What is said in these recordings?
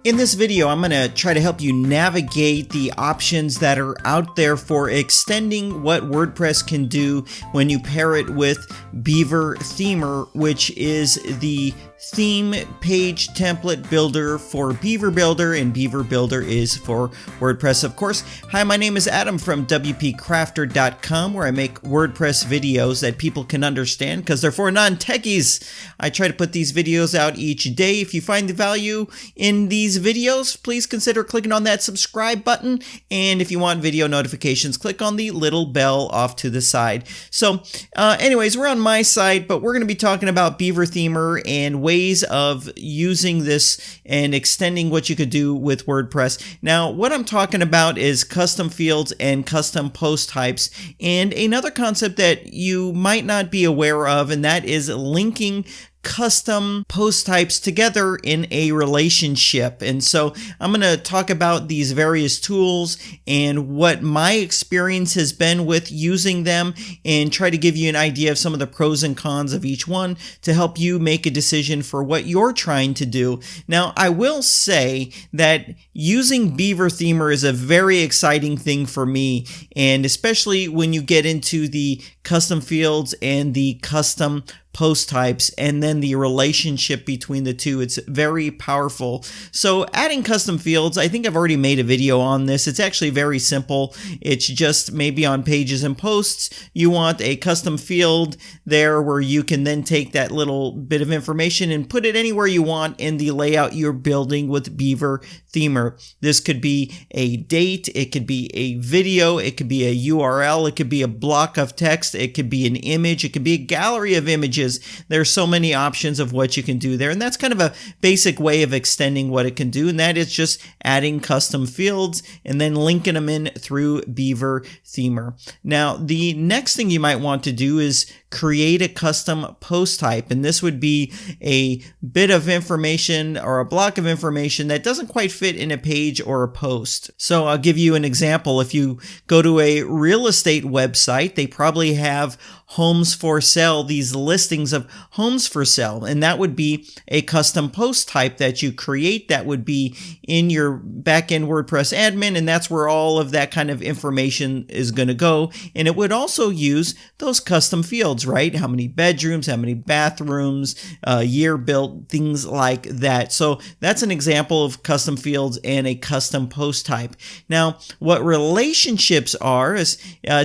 In this video, I'm going to try to help you navigate the options that are out there for extending what WordPress can do when you pair it with Beaver Themer, which is the theme page template builder for Beaver Builder, and Beaver Builder is for WordPress, of course. Hi, my name is Adam from WPCrafter.com, where I make WordPress videos that people can understand because they're for non-techies. I try to put these videos out each day. If you find the value in these videos, please consider clicking on that subscribe button. And if you want video notifications, click on the little bell off to the side. So anyways, we're on my site, but we're going to be talking about Beaver Themer and ways of using this and extending what you could do with WordPress. Now, what I'm talking about is custom fields and custom post types, and another concept that you might not be aware of, and that is linking custom post types together in a relationship. And so I'm going to talk about these various tools and what my experience has been with using them, and try to give you an idea of some of the pros and cons of each one to help you make a decision for what you're trying to do. Now, I will say that using Beaver Themer is a very exciting thing for me, and especially when you get into the custom fields and the custom post types and then the relationship between the two. It's very powerful. So adding custom fields, I think I've already made a video on this. It's actually very simple. It's just maybe on pages and posts, you want a custom field there where you can then take that little bit of information and put it anywhere you want in the layout you're building with Beaver Themer. This could be a date, it could be a video, it could be a URL, it could be a block of text, it could be an image, it could be a gallery of images. There's so many options of what you can do there, and that's kind of a basic way of extending what it can do, and that is just adding custom fields and then linking them in through Beaver Themer. Now, the next thing you might want to do is create a custom post type, and this would be a bit of information or a block of information that doesn't quite fit in a page or a post. So I'll give you an example. If you go to a real estate website, they probably have homes for sale, these listings of homes for sale, and that would be a custom post type that you create. That would be in your backend WordPress admin, and that's where all of that kind of information is going to go. And it would also use those custom fields, right? How many bedrooms, how many bathrooms, year built, things like that. So that's an example of custom fields and a custom post type. Now, what relationships are is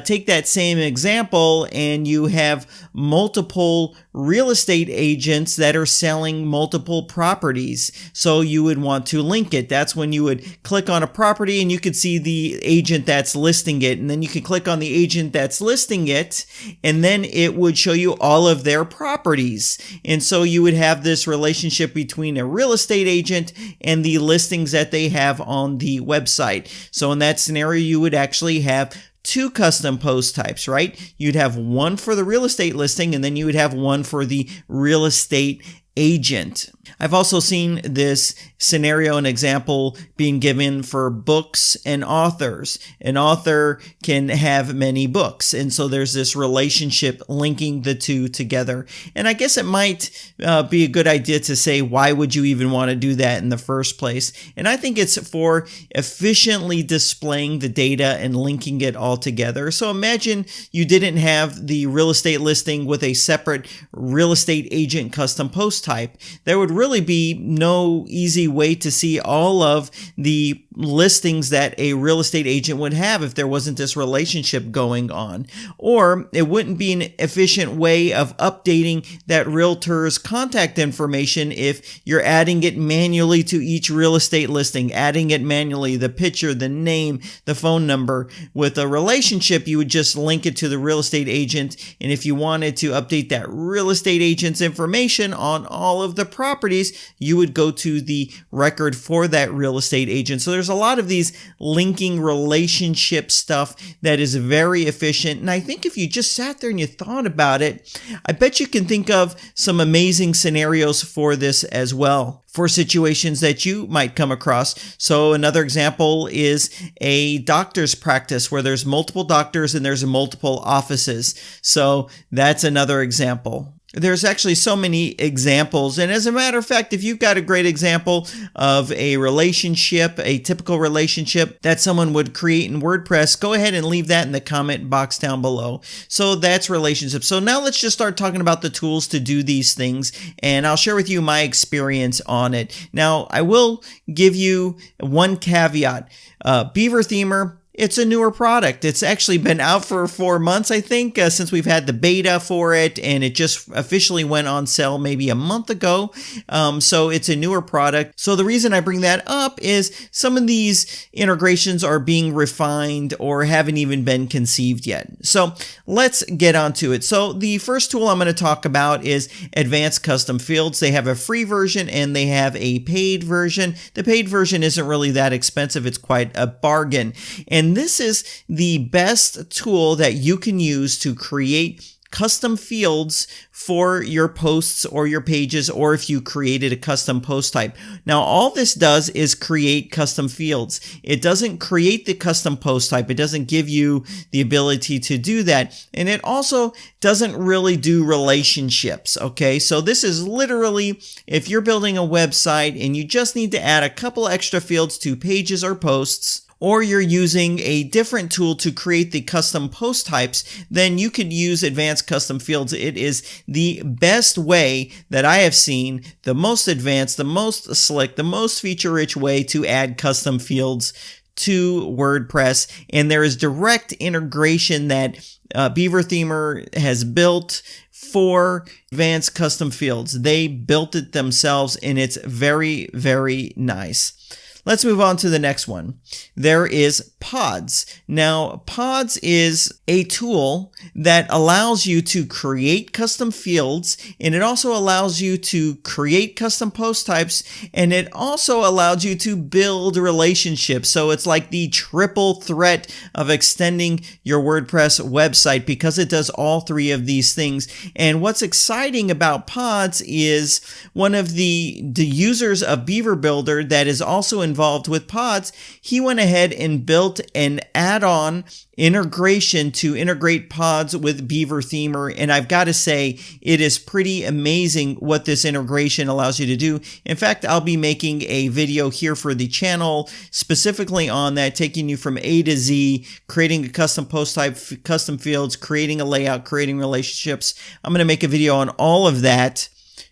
take that same example and you have multiple real estate agents that are selling multiple properties. So you would want to link it. That's when you would click on a property and you could see the agent that's listing it. And then you could click on the agent that's listing it, and then it would show you all of their properties. And so you would have this relationship between a real estate agent and the listings that they have on the website. So in that scenario, you would actually have two custom post types, right? You'd have one for the real estate listing, and then you would have one for the real estate agent. I've also seen this scenario and example being given for books and authors. An author can have many books, and so there's this relationship linking the two together. And I guess it might be a good idea to say, why would you even want to do that in the first place? And I think it's for efficiently displaying the data and linking it all together. So imagine you didn't have the real estate listing with a separate real estate agent custom post type. There would really be no easy way to see all of the listings that a real estate agent would have if there wasn't this relationship going on. Or it wouldn't be an efficient way of updating that realtor's contact information if you're adding it manually to each real estate listing, adding it manually, the picture, the name, the phone number. With a relationship, you would just link it to the real estate agent, and if you wanted to update that real estate agent's information on all of the properties, you would go to the record for that real estate agent. So there's a lot of these linking relationship stuff that is very efficient. And I think if you just sat there and you thought about it, I bet you can think of some amazing scenarios for this as well, for situations that you might come across. So another example is a doctor's practice where there's multiple doctors and there's multiple offices. So that's another example. There's actually so many examples. And as a matter of fact, if you've got a great example of a relationship, a typical relationship that someone would create in WordPress, go ahead and leave that in the comment box down below. So that's relationships. So now let's just start talking about the tools to do these things. And I'll share with you my experience on it. Now, I will give you one caveat. Beaver Themer, it's a newer product. It's actually been out for 4 months, I think, since we've had the beta for it, and it just officially went on sale maybe a month ago. So it's a newer product. So the reason I bring that up is some of these integrations are being refined or haven't even been conceived yet. So let's get onto it. So the first tool I'm going to talk about is Advanced Custom Fields. They have a free version and they have a paid version. The paid version isn't really that expensive. It's quite a bargain. And this is the best tool that you can use to create custom fields for your posts or your pages, or if you created a custom post type. Now, all this does is create custom fields. It doesn't create the custom post type. It doesn't give you the ability to do that. And it also doesn't really do relationships. Okay, so this is literally if you're building a website and you just need to add a couple extra fields to pages or posts, or you're using a different tool to create the custom post types, then you could use Advanced Custom Fields. It is the best way that I have seen, the most advanced, the most slick, the most feature-rich way to add custom fields to WordPress. And there is direct integration that Beaver Themer has built for Advanced Custom Fields. They built it themselves, and it's very, very nice. Let's move on to the next one. There is Pods. Now, Pods is a tool that allows you to create custom fields, and it also allows you to create custom post types, and it also allows you to build relationships. So it's like the triple threat of extending your WordPress website because it does all three of these things. And what's exciting about Pods is one of the users of Beaver Builder that is also involved with Pods, he went ahead and built an add-on integration to integrate Pods with Beaver Themer. And I've got to say, it is pretty amazing what this integration allows you to do. In fact, I'll be making a video here for the channel specifically on that, taking you from A to Z, creating a custom post type, custom fields, creating a layout, creating relationships. I'm going to make a video on all of that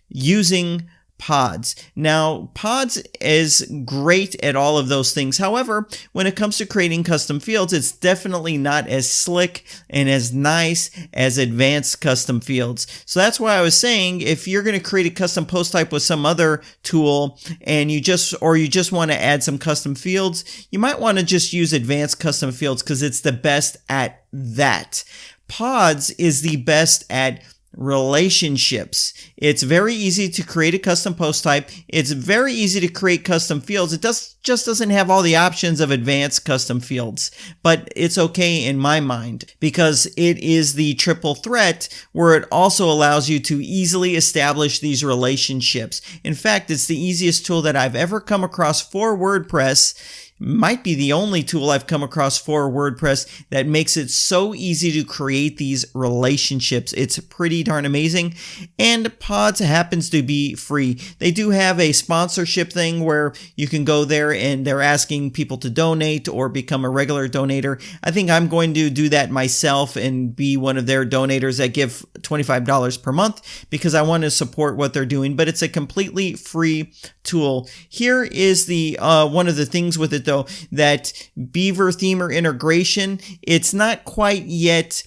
using Pods. Now, Pods is great at all of those things. However, when it comes to creating custom fields, it's definitely not as slick and as nice as Advanced Custom Fields. So that's why I was saying, if you're going to create a custom post type with some other tool and you just want to add some custom fields, you might want to just use Advanced Custom Fields because it's the best at that. Pods is the best at relationships. It's very easy to create a custom post type. It's very easy to create custom fields. It just doesn't have all the options of Advanced Custom Fields, but it's okay in my mind because it is the triple threat where it also allows you to easily establish these relationships. In fact, it's the easiest tool that I've ever come across for WordPress. Might be the only tool I've come across for WordPress that makes it so easy to create these relationships. It's pretty darn amazing. And Pods happens to be free. They do have a sponsorship thing where you can go there and they're asking people to donate or become a regular donator. I think I'm going to do that myself and be one of their donators that give $25 per month because I want to support what they're doing, but it's a completely free tool. Here is the one of the things with it though, that Beaver Themer integration, it's not quite yet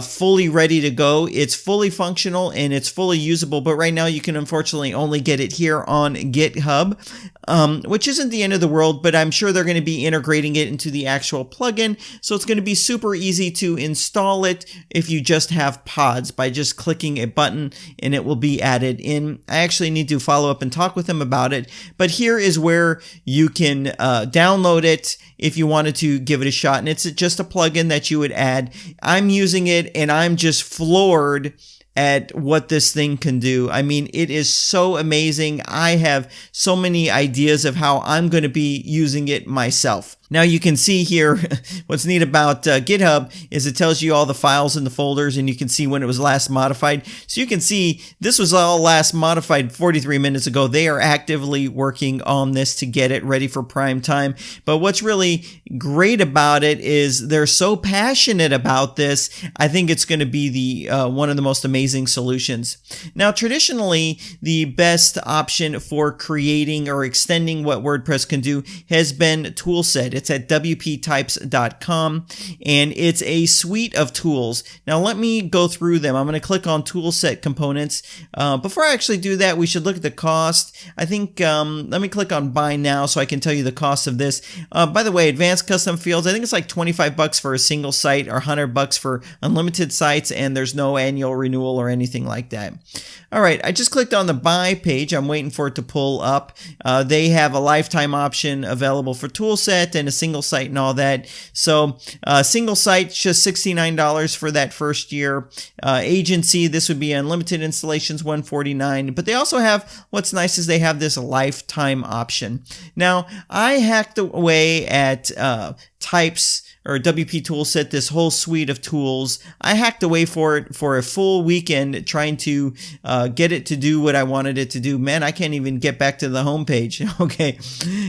fully ready to go. It's fully functional and it's fully usable, but right now you can unfortunately only get it here on GitHub, which isn't the end of the world, but I'm sure they're going to be integrating it into the actual plugin. So it's going to be super easy to install it if you just have Pods by just clicking a button and it will be added in. I actually need to follow up and talk with them about it, but here is where you can download it if you wanted to give it a shot. And it's just a plugin that you would add. I'm using it and I'm just floored at what this thing can do. I mean, it is so amazing. I have so many ideas of how I'm going to be using it myself. Now you can see here, what's neat about GitHub is it tells you all the files in the folders, and you can see when it was last modified. So you can see this was all last modified 43 minutes ago. They are actively working on this to get it ready for prime time. But what's really great about it is they're so passionate about this. I think it's going to be the one of the most amazing solutions. Now, traditionally, the best option for creating or extending what WordPress can do has been Toolset. It's at WPTypes.com, and it's a suite of tools. Now let me go through them. I'm going to click on Toolset components. Before I actually do that, we should look at the cost. I think, let me click on Buy Now so I can tell you the cost of this. By the way, advanced custom fields, I think it's like $25 for a single site or $100 for unlimited sites, and there's no annual renewal or anything like that. All right, I just clicked on the Buy page. I'm waiting for it to pull up. They have a lifetime option available for Toolset and a single site and all that. So single site, just $69 for that first year. Agency, this would be unlimited installations, $149. But they also have, what's nice is they have this lifetime option. Now, I hacked away at Types or WP Toolset, this whole suite of tools. I hacked away for it for a full weekend trying to get it to do what I wanted it to do. Man, I can't even get back to the home page. Okay,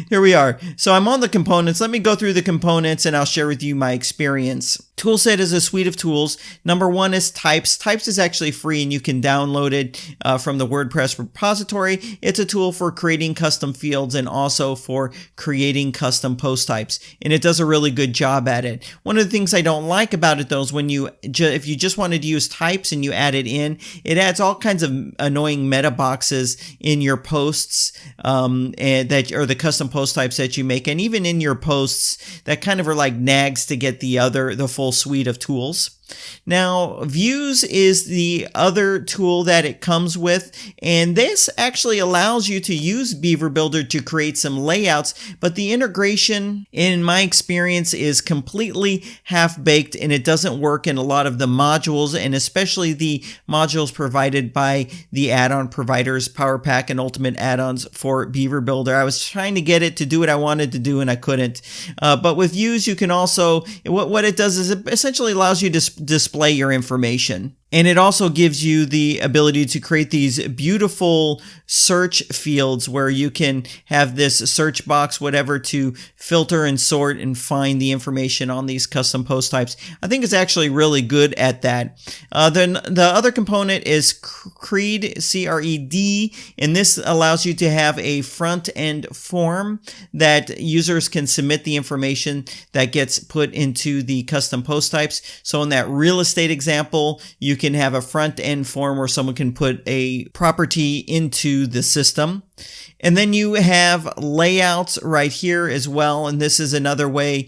here we are. So I'm on the components. Let me go through the components and I'll share with you my experience. Toolset is a suite of tools. Number one is Types. Types is actually free and you can download it from the WordPress repository. It's a tool for creating custom fields and also for creating custom post types. And it does a really good job at it. One of the things I don't like about it though is when you, if you just wanted to use types and you add it in, it adds all kinds of annoying meta boxes in your posts and that are the custom post types that you make. And even in your posts that kind of are like nags to get the full suite of tools. Now, Views is the other tool that it comes with, and this actually allows you to use Beaver Builder to create some layouts, but the integration, in my experience, is completely half-baked, and it doesn't work in a lot of the modules, and especially the modules provided by the add-on providers, PowerPack and Ultimate add-ons for Beaver Builder. I was trying to get it to do what I wanted to do, and I couldn't. But with Views, you can also, what it does is it essentially allows you to display your information. And it also gives you the ability to create these beautiful search fields where you can have this search box, whatever, to filter and sort and find the information on these custom post types. I think it's actually really good at that. Then the other component is Creed, C-R-E-D, and this allows you to have a front-end form that users can submit the information that gets put into the custom post types. So in that real estate example, you can have a front-end form where someone can put a property into the system. And then you have layouts right here as well. And this is another way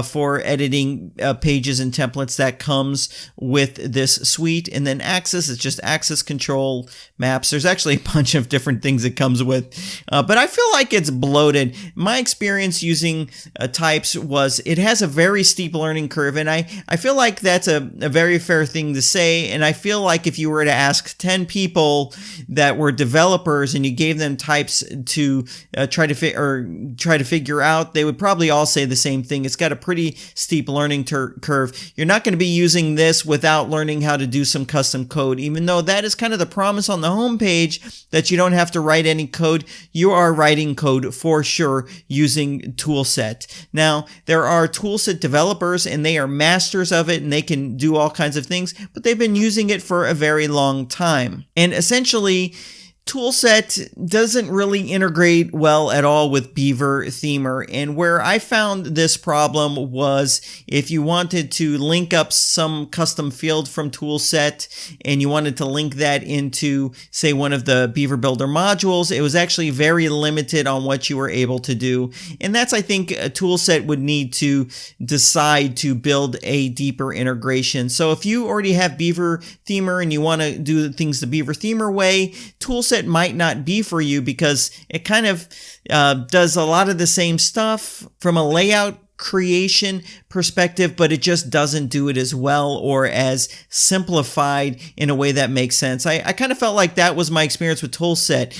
for editing pages and templates that comes with this suite. And then Axis is just access control maps. There's actually a bunch of different things it comes with. But I feel like it's bloated. My experience using Types was it has a very steep learning curve. And I feel like that's a very fair thing to say. And I feel like if you were to ask 10 people that were developers and you gave them Types to try to figure out, they would probably all say the same thing. It's got a pretty steep learning curve. You're not going to be using this without learning how to do some custom code, even though that is kind of the promise on the home page that you don't have to write any code. You are writing code for sure using Toolset. Now, there are Toolset developers and they are masters of it and they can do all kinds of things, but they've been using it for a very long time. And essentially, Toolset doesn't really integrate well at all with Beaver Themer, and where I found this problem was if you wanted to link up some custom field from Toolset and you wanted to link that into, say, one of the Beaver Builder modules, it was actually very limited on what you were able to do. And that's, I think, a Toolset would need to decide to build a deeper integration. So if you already have Beaver Themer and you want to do things the Beaver Themer way, Toolset might not be for you because it kind of does a lot of the same stuff from a layout creation perspective, but it just doesn't do it as well or as simplified in a way that makes sense. I kind of felt like that was my experience with Toolset.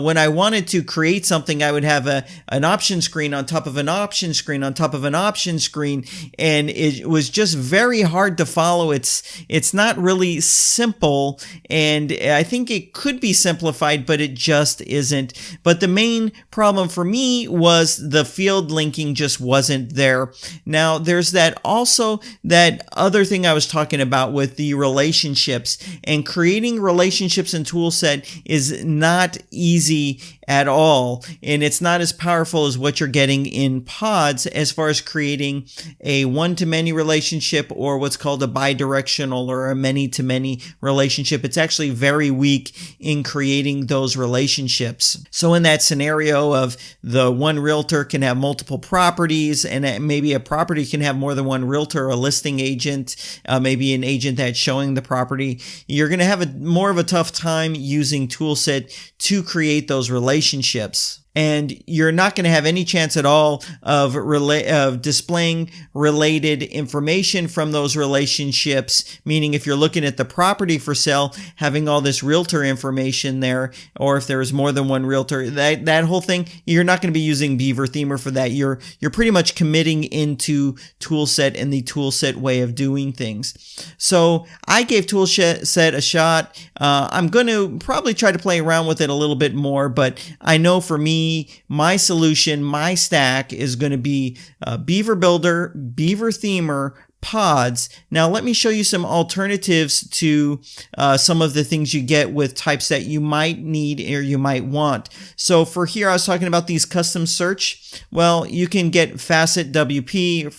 When I wanted to create something, I would have an option screen on top of an option screen on top of an option screen, and it was just very hard to follow. It's not really simple, and I think it could be simplified, but it just isn't. But the main problem for me was the field linking just wasn't there. Now, there's that other thing I was talking about with the relationships, and creating relationships in Toolset is not easy at all, and it's not as powerful as what you're getting in pods as far as creating a one-to-many relationship or what's called a bidirectional or a many-to-many relationship. It's actually very weak in creating those relationships. So in that scenario of the one realtor can have multiple properties, and maybe a property can have more than one realtor, a listing agent, maybe an agent that's showing the property, you're going to have more of a tough time using Toolset to create those relationships. And you're not going to have any chance at all of displaying related information from those relationships, meaning if you're looking at the property for sale, having all this realtor information there, or if there is more than one realtor, that whole thing, you're not going to be using Beaver Themer for that. You're pretty much committing into Toolset and the Toolset way of doing things. So I gave Toolset a shot. I'm going to probably try to play around with it a little bit more, but I know for me, my solution, my stack is going to be Beaver Builder, Beaver Themer, pods. Now let me show you some alternatives to some of the things you get with types that you might need or you might want. So for here, I was talking about these custom search. Well, you can get Facet WP,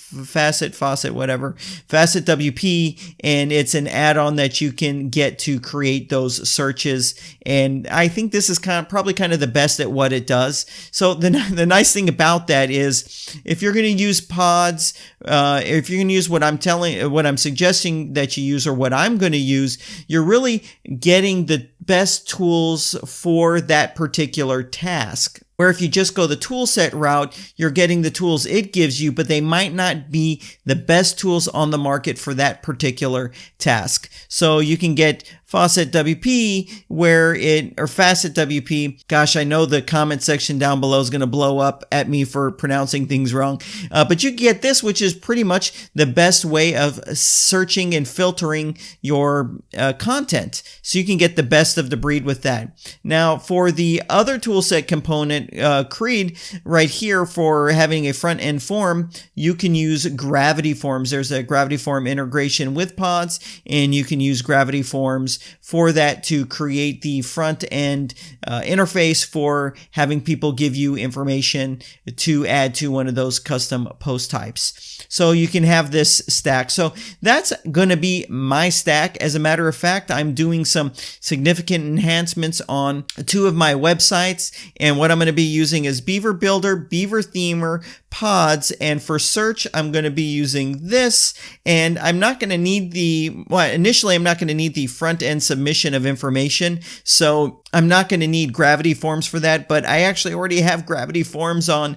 Faucet, whatever, Facet WP, and it's an add-on that you can get to create those searches. And I think this is probably kind of the best at what it does. So the nice thing about that is if you're going to use pods, if you're going to use what I'm suggesting that you use or what I'm going to use, you're really getting the best tools for that particular task. Where if you just go the Toolset route, you're getting the tools it gives you, but they might not be the best tools on the market for that particular task. So you can get Faucet WP or Facet WP. Gosh, I know the comment section down below is going to blow up at me for pronouncing things wrong. But you get this, which is pretty much the best way of searching and filtering your content. So you can get the best of the breed with that. Now, for the other Toolset component, Creed, right here for having a front end form, you can use Gravity Forms. There's a Gravity Form integration with pods, and you can use Gravity Forms for that to create the front end interface for having people give you information to add to one of those custom post types. So you can have this stack. So that's going to be my stack. As a matter of fact, I'm doing some significant enhancements on 2 of my websites, and what I'm going to be using is Beaver Builder, Beaver Themer, pods, and for search, I'm going to be using this, and I'm not going to need initially I'm not going to need the front end submission of information, so I'm not going to need Gravity Forms for that, but I actually already have Gravity Forms on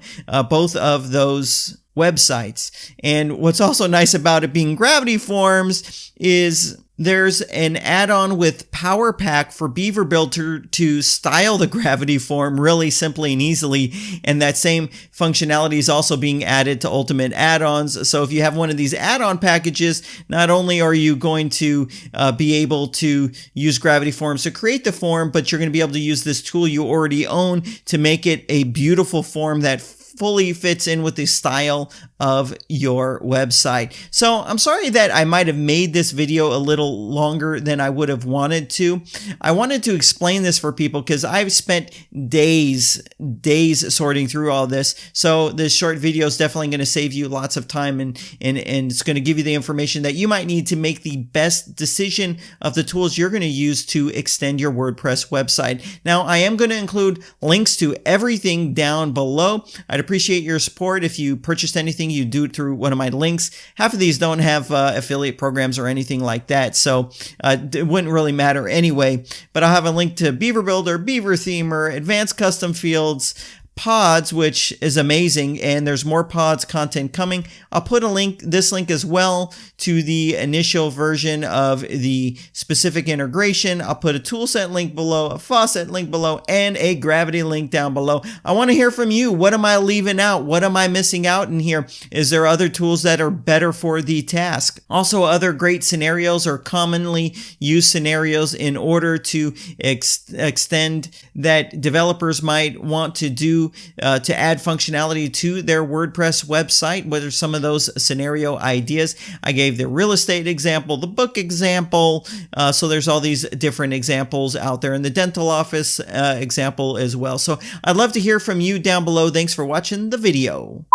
both of those websites. And what's also nice about it being Gravity Forms is there's an add-on with Power Pack for Beaver Builder to style the Gravity Form really simply and easily, and that same functionality is also being added to Ultimate Add-ons. So if you have one of these add-on packages, not only are you going to be able to use Gravity Forms to create the form, but you're going to be able to use this tool you already own to make it a beautiful form that fully fits in with the style of your website. So I'm sorry that I might have made this video a little longer than I would have wanted to. I wanted to explain this for people because I've spent days sorting through all this. So this short video is definitely going to save you lots of time, and it's going to give you the information that you might need to make the best decision of the tools you're going to use to extend your WordPress website. Now, I am going to include links to everything down below. I'd appreciate your support. If you purchased anything, you do it through one of my links. Half of these don't have affiliate programs or anything like that, so it wouldn't really matter anyway. But I'll have a link to Beaver Builder, Beaver Themer, Advanced Custom Fields, pods, which is amazing, and there's more pods content coming. I'll put this link as well to the initial version of the specific integration. I'll put a Toolset link below, a Faucet link below, and a Gravity link down below. I want to hear from you. What am I leaving out? What am I missing out in here? Is there other tools that are better for the task? Also, other great scenarios or commonly used scenarios in order to extend that developers might want to do to add functionality to their WordPress website. What are some of those scenario ideas? I gave the real estate example, the book example. So there's all these different examples out there, and the dental office example as well. So I'd love to hear from you down below. Thanks for watching the video.